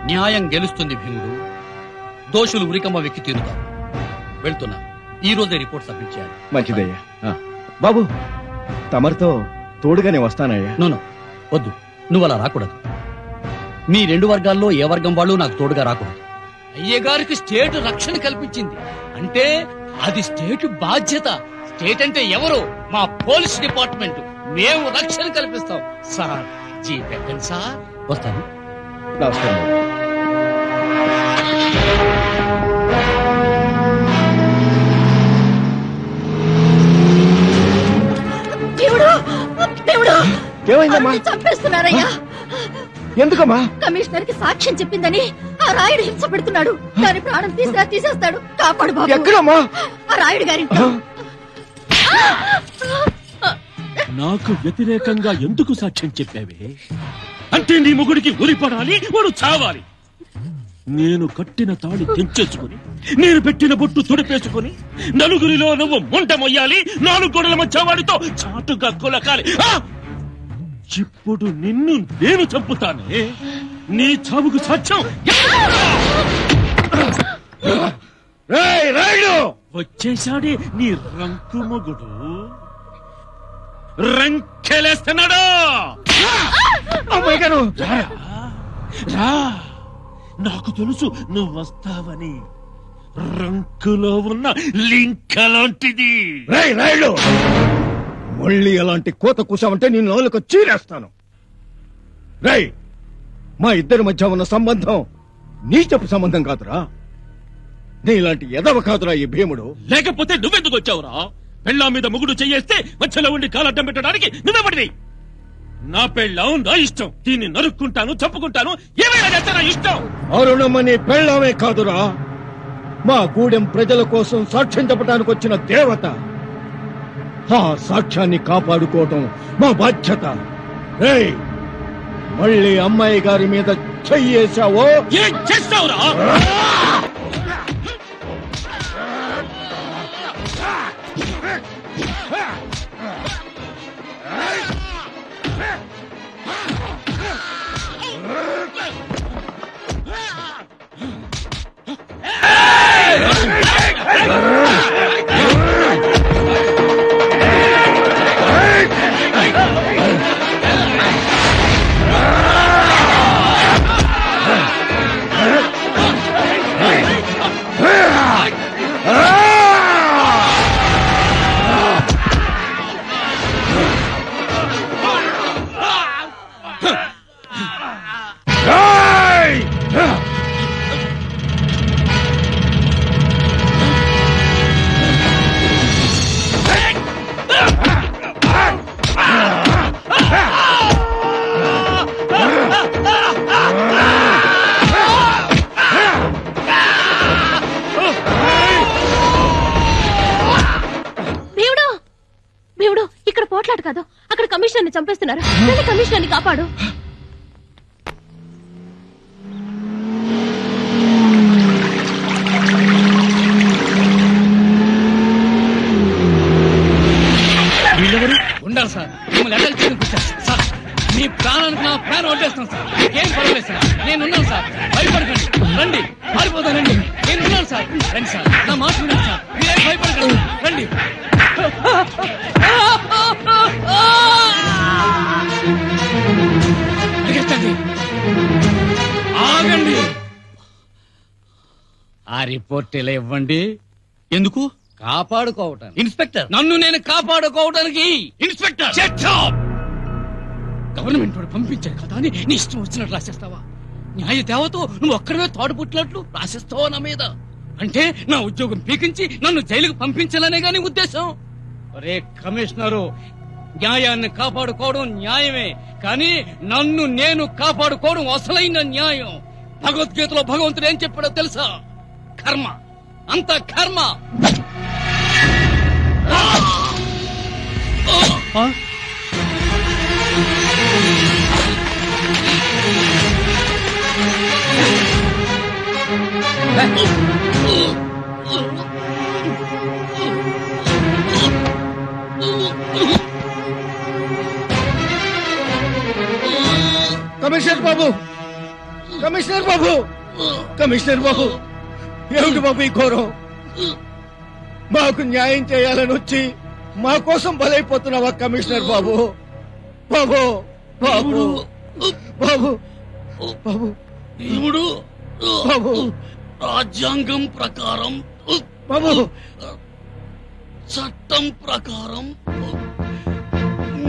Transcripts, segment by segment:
న్యాయం గెలుస్తుంది భీముడు. దోషులు ఉరికమ్మ వెక్కి తీరుతారు. వెళ్తున్నా, ఈ రోజే రిపోర్ట్ సబ్మిట్ చేయాలి. మంచిదయ్యా. బాబు, తమరితో తోడుగానే వస్తానయ్యా. నో, వద్దు, నువ్వు అలా రాకూడదు. మీ రెండు వర్గాల్లో ఏ వర్గం వాళ్ళు నాకు తోడుగా రాకూడదు. అయ్యగారికి స్టేట్ రక్షణ కల్పించింది అంటే అది స్టేట్ బాధ్యత. స్టేట్ అంటే ఎవరు? మా పోలీస్ డిపార్ట్మెంట్. మేము రక్షణ కల్పిస్తాం సార్. జీ పెట్టండి సార్. వస్తాను. నమస్కారం. ఏమైందమ్మా? చంపేస్తున్నారయ్యా. ఎందుకమ్మా? కమిషనర్ కి సాక్ష్యం చెప్పిందని ఆ రాయుడు హింస పెడుతున్నాడు. దాని ప్రాణం తీసేస్తాడు. కాపాడు బాబు. ఎక్కడమ్మా? ఆ రాయుడు గారి. నాకు వ్యతిరేకంగా ఎందుకు సాక్ష్యం చెప్పావే? అంటే నీ మొగుడికి ఉరిపడాలి, వాడు చావాలి. నేను కట్టిన తాళి తెంచేసుకుని, నేను పెట్టిన బొట్టు తొడిపేసుకుని, నలుగురిలో నువ్వు ముంట మొయ్యాలి, 4 గోడల మధ్య వాడితో చాటుగా కులకాలి. ఇప్పుడు నిన్ను నేను చంపుతానే. నీ చావుకు సాక్ష్యం వచ్చేశాడే నీ రంకు మొగుడు. రంకెలేస్తున్నాడు. రా, నాకు తెలుసు నువ్వు వస్తావని. రంకులో ఉన్న లింక్ అలాంటిది. రాయుడు, మళ్ళీ అలాంటి కోత కూసామంటే నేను నోలుకు చీరేస్తాను. రై, మా ఇద్దరి మధ్య ఉన్న సంబంధం నీచపు సంబంధం కాదురా. నీలాంటి ఎదవ కాదురా ఈ భీముడు. లేకపోతే నువ్వెందుకు వచ్చావురా? పెళ్ళాం మీద మొగుడు చెయ్యేస్తే మధ్యలో ఉండి కాలడ్డం పెట్టడానికి నువ్వెవడివి? నా పెళ్ళాం నా ఇష్టం. దీన్ని నరుక్కుంటాను, చంపుకుంటాను, ఏమైనా చేస్తా నా ఇష్టం. అరుణమని పెళ్ళామే కాదురా, మా గూడెం ప్రజల కోసం సాక్ష్యం చెప్పడానికి వచ్చిన దేవత. ఆ సాక్ష్యాన్ని కాపాడుకోవటం మా బాధ్యత. రేయ్, మళ్ళీ అమ్మాయి గారి మీద చెయ్యేశావో ఏం చేస్తావురా? ఇక్కడ పోట్లాడు కాదు, అక్కడ కమిషనర్ ని చంపేస్తున్నారు. కమిషనర్ ని కాపాడు. ఉండాలి సార్. మిమ్మల్ని అటెండ్ చేయడానికి సార్. మీ ప్రాణానికి నా ప్రాణం వడ్డేస్తాను సార్. ఏం పర్వాలేదు సార్, నేనున్నాను సార్. భయపడకండి, రండి. పారిపోతానండి, నేనున్నాను సార్. రండి సార్, నా మాట వినండి సార్. మీరేం భయపడకండి, రండి. ఆగండి. ఆ రిపోర్ట్ ఇలా ఇవ్వండి. ఎందుకు? కాపాడుకోవటానికి. ఇన్స్పెక్టర్, నన్ను నేను కాపాడుకోవడానికి. ఇన్స్పెక్టర్, గవర్నమెంట్ వాడు పంపించాడు కదా అని నీ ఇష్టం వచ్చినట్టు రాసేస్తావా? న్యాయ దేవతో నువ్వు ఒక్కడమే తాడు పుట్టినట్లు రాసేస్తావా నా మీద? అంటే నా ఉద్యోగం పీకించి నన్ను జైలుకు పంపించాలనే గాని ఉద్దేశం? ఒరే కమిషనరు, న్యాయాన్ని కాపాడుకోవడం న్యాయమే, కానీ నన్ను నేను కాపాడుకోవడం అసలైన న్యాయం. భగవద్గీతలో భగవంతుడు ఏం చెప్పాడో తెలుసా? కర్మ, అంత కర్మ. కమిషనర్ బాబు, కమిషనర్ బాబు, కమిషనర్ బాబు, ఏమిటి బాబు ఈ ఘోరం? మాకు న్యాయం చేయాలని వచ్చి మా కోసం బలైపోతున్నావా కమిషనర్ బాబు? బాబు బాబు బాబు బాబు దేవుడు బాబు రాజ్యాంగం ప్రకారం, బాబు చట్టం ప్రకారం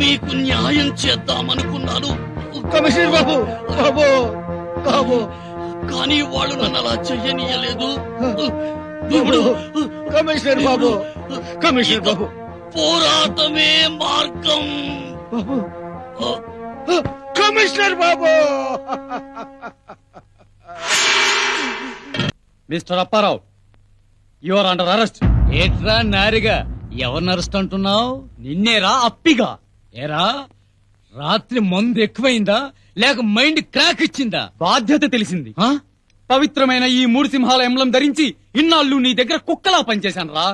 మీకు న్యాయం చేద్దామనుకున్నాను కమిషనర్ బాబు, బాబు బాబు, కానీ వాళ్ళు నన్ను అలా చెయ్యనీయలేదు. బాబు, కమిషనర్ బాబు, కమిషనర్ బాబు, పోరాటమే మార్గం. Babu, commissioner Babu. Mister Apparao, you are under arrest. ఏట్రా నారిగా, ఎవరిని అరెస్ట్ అంటున్నావు? నిన్నేరా అప్పిగా. ఏరా, రాత్రి మందు ఎక్కువైందా లేక మైండ్ క్రాక్ ఇచ్చిందా? బాధ్యత తెలిసింది. పవిత్రమైన ఈ 3 సింహాల ఎంబ్లం ధరించి ఇన్నాళ్ళు నీ దగ్గర కుక్కలా పనిచేశాను రా.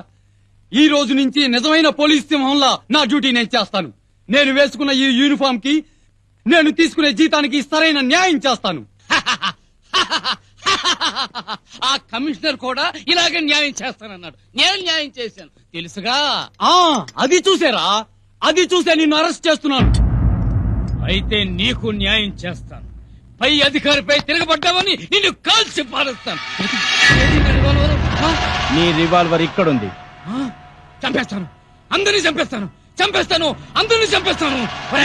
ఈ రోజు నుంచి నిజమైన పోలీస్ సింహంలా నా డ్యూటీ నేను చేస్తాను. నేను వేసుకున్న ఈ యూనిఫామ్ కి, నేను తీసుకునే జీతానికి సరైన న్యాయం చేస్తాను. ఆ కమిషనర్ కూడా ఇలాగే న్యాయం చేస్తానన్నాడు. నేను న్యాయం చేశాను తెలుసుగా. అది చూసారా, అది చూసే నిన్ను అరెస్ట్ చేస్తున్నాను. అయితే నీకు న్యాయం చేస్తాను. పై అధికారిపై తిరగబడ్డావని నిన్ను కాల్చి పారేస్తాను. నీ రివాల్వర్ ఇక్కడుంది. చంపేస్తాను, అందరినీ చంపేస్తాను, చంపేస్తాను, అందరినీ చంపేస్తాను.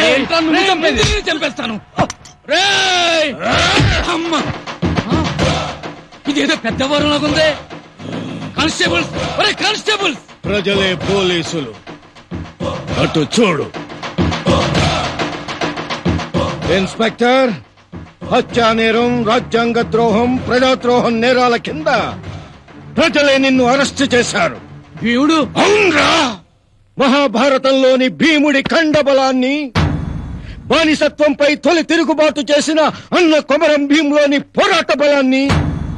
ఏంట్రా నువ్వు చంపేది? చంపేస్తాను. రేయ్! అమ్మ, ఇదేదో పెద్దవారు లాగుందే. కానిస్టేబుల్స్, ఒరే కానిస్టేబుల్స్! ప్రజలే పోలీసులు, అటు చూడు. ఇన్స్పెక్టర్, హత్యా నేరం, రాజ్యాంగ ద్రోహం, ప్రజాద్రోహం నేరాల కింద ప్రజలే నిన్ను అరెస్ట్ చేశారు. భీముడు? అవునరా, మహాభారతంలోని భీముడి ఖండబలాన్ని, బానిసత్వంపై తొలి తిరుగుబాటు చేసిన అన్న కొమరం భీములోని పోరాట బలాన్ని,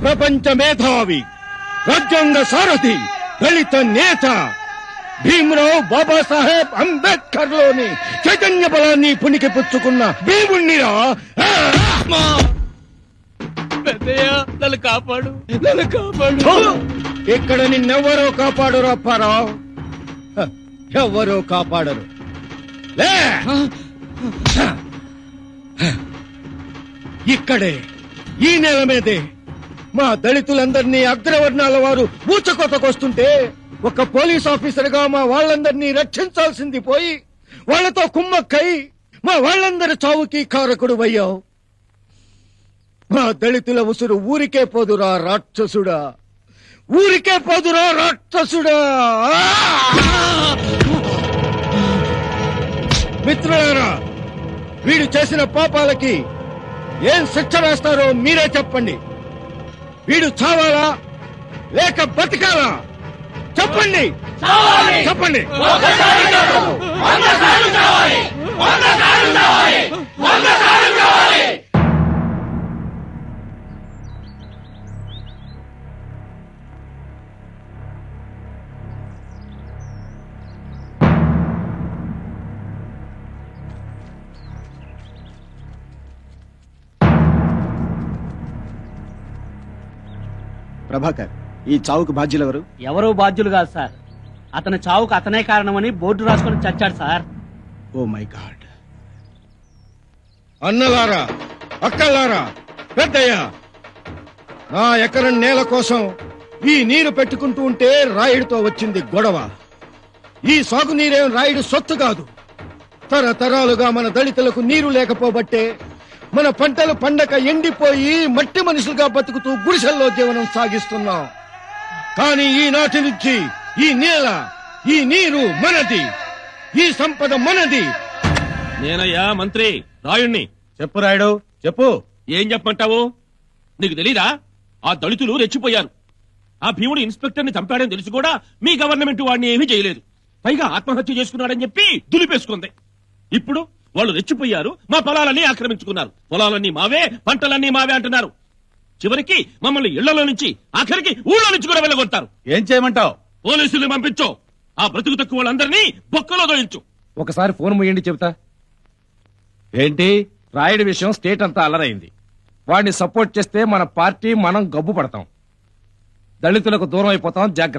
ప్రపంచ మేధావి, రాజ్యాంగ సారథి, దళిత నేత భీమరావు బాబాసాహెబ్ అంబేద్కర్ లోని చైతన్య బలాన్ని పుణికి పుచ్చుకున్న భీముణ్ణిరా. నన్ను కాపాడు, నన్ను కాపాడు. ఇక్కడ నిన్నెవ్వరో కాపాడరు అప్పారావు, ఎవ్వరూ కాపాడరు. లే, ఇక్కడే ఈ నేల మీదే మా దళితులందరినీ అగ్రవర్ణాల వారు ఊచకోతకొస్తుంటే ఒక పోలీస్ ఆఫీసర్ గా మా వాళ్ళందరినీ రక్షించాల్సింది పోయి వాళ్లతో కుమ్మక్కై మా వాళ్ళందరి చావుకి కారకుడు అయ్యావు. మా దళితుల ఉసురు ఊరికే పోదురా రాక్షసుడా, ఊరికే పోదురా రాక్షసుడా. మిత్రులారా, వీడు చేసిన పాపాలకి ఏం శిక్ష వేస్తారో మీరే చెప్పండి. వీడు చావాలా లేక బతకాలా? చెప్పండి, చెప్పండి. ప్రభాకర్, ఈ చావుకు బాధ్యులెవరు? ఎవరూ బాధ్యులు కాదు సార్. అతని చావుకు అతనే కారణమని బోర్డు రాసుకొని చచ్చాడు సార్. Oh my god. అన్నలారా, అక్కలారా, పెద్దయ్య, నా ఎకరం నేల కోసం ఈ నీరు పెట్టుకుంటూ ఉంటే రాయుడితో వచ్చింది గొడవ. ఈ సాగునీరేం రాయుడు సొత్తు కాదు. తరతరాలుగా మన దళితులకు నీరు లేకపోబట్టే మన పంటలు పండక ఎండిపోయి మట్టి మనుషులుగా బతుకుతూ గుడిసెల్లో జీవనం సాగిస్తున్నాం. కానీ ఈనాటి నుంచి ఈ నేల, ఈ నీరు మనది, ఈ సంపద మనది. నేనయ్యా మంత్రి రాయుణ్ణి. చెప్పు రాయుడు, చెప్పు. ఏం చెప్పమంటావు? నీకు తెలీదా? ఆ దళితులు రెచ్చిపోయారు. ఆ భీముడు ఇన్స్పెక్టర్ ని చంపాడని తెలిసి కూడా మీ గవర్నమెంట్ వాడిని ఏమీ చేయలేదు. పైగా ఆత్మహత్య చేసుకున్నాడని చెప్పి దులిపేసుకుంది. ఇప్పుడు వాళ్ళు రెచ్చిపోయారు, మా పొలాలన్నీ ఆక్రమించుకున్నారు. పొలాలన్నీ మావే, పంటలన్నీ మావే అంటున్నారు. చివరికి మమ్మల్ని ఇళ్లలో నుంచి, ఆఖరికి ఊళ్ళో నుంచి కూడా వెళ్ళగొడతారు. ఏం చేయమంటావు? పోలీసుల్ని పంపించు. ఆ బ్రతుకు తక్కువ వాళ్ళందరినీ బొక్కలో దోయించు. ఒకసారి ఫోన్ ముయ్యండి చెబుతా. ఏంటి, రాయుడి విషయం స్టేట్ అంతా అల్లరైంది. వాడిని సపోర్ట్ చేస్తే మన పార్టీ మనం గబ్బు పడతాం, దళితులకు దూరం అయిపోతాం. జాగ్రత్త.